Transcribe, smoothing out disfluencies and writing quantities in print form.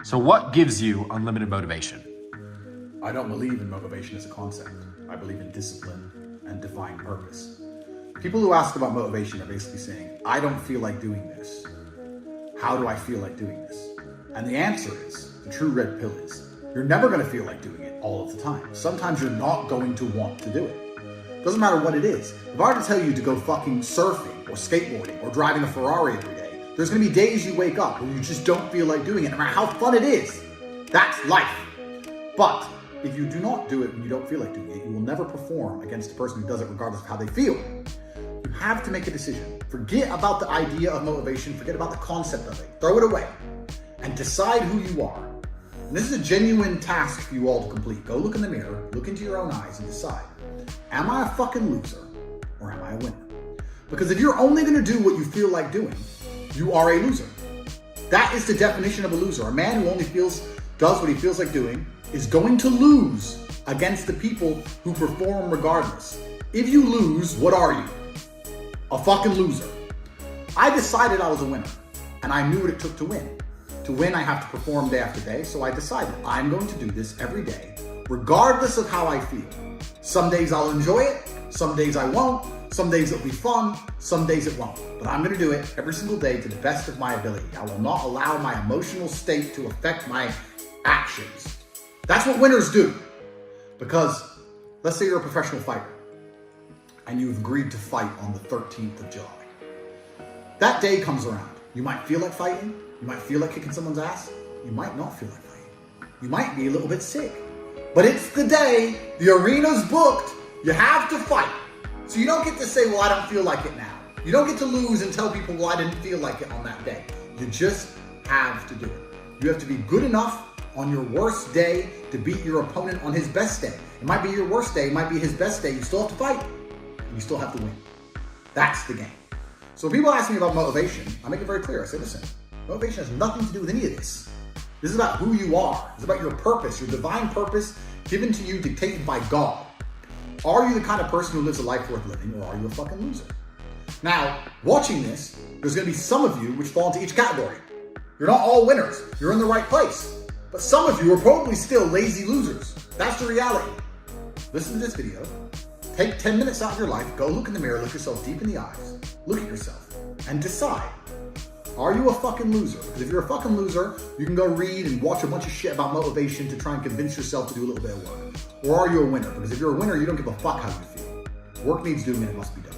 So what gives you unlimited motivation? I don't believe in motivation as a concept. I believe in discipline and divine purpose. People who ask about motivation are basically saying, I don't feel like doing this. How do I feel like doing this? And the answer is, the true red pill is, you're never going to feel like doing it all of the time. Sometimes you're not going to want to do it. Doesn't matter what it is. If I were to tell you to go fucking surfing or skateboarding or driving a Ferrari every day, there's going to be days you wake up where you just don't feel like doing it, no matter how fun it is. That's life. But if you do not do it when you don't feel like doing it, you will never perform against the person who does it regardless of how they feel. You have to make a decision. Forget about the idea of motivation, forget about the concept of it. Throw it away and decide who you are. And this is a genuine task for you all to complete. Go look in the mirror, look into your own eyes and decide, am I a fucking loser or am I a winner? Because if you're only gonna do what you feel like doing, you are a loser. That is the definition of a loser. A man who only does what he feels like doing is going to lose against the people who perform regardless. If you lose, what are you? A fucking loser. I decided I was a winner, and I knew what it took to win. To win, I have to perform day after day, so I decided I'm going to do this every day, regardless of how I feel. Some days I'll enjoy it, some days I won't, some days it'll be fun, some days it won't. But I'm gonna do it every single day to the best of my ability. I will not allow my emotional state to affect my actions. That's what winners do. Because let's say you're a professional fighter and you've agreed to fight on the 13th of July. That day comes around. You might feel like fighting. You might feel like kicking someone's ass. You might not feel like fighting. You might be a little bit sick. But it's the day, the arena's booked, you have to fight. So you don't get to say, well, I don't feel like it now. You don't get to lose and tell people, well, I didn't feel like it on that day. You just have to do it. You have to be good enough on your worst day to beat your opponent on his best day. It might be your worst day, it might be his best day. You still have to fight, and you still have to win. That's the game. So when people ask me about motivation, I make it very clear. I say, listen, motivation has nothing to do with any of this. This is about who you are. It's about your purpose, your divine purpose given to you, dictated by God. Are you the kind of person who lives a life worth living, or are you a fucking loser? Now, watching this, there's gonna be some of you which fall into each category. You're not all winners. You're in the right place. But some of you are probably still lazy losers. That's the reality. Listen to this video. Take 10 minutes out of your life, go look in the mirror, look yourself deep in the eyes, look at yourself, and decide, are you a fucking loser? Because if you're a fucking loser, you can go read and watch a bunch of shit about motivation to try and convince yourself to do a little bit of work. Or are you a winner? Because if you're a winner, you don't give a fuck how you feel. Work needs doing and it must be done.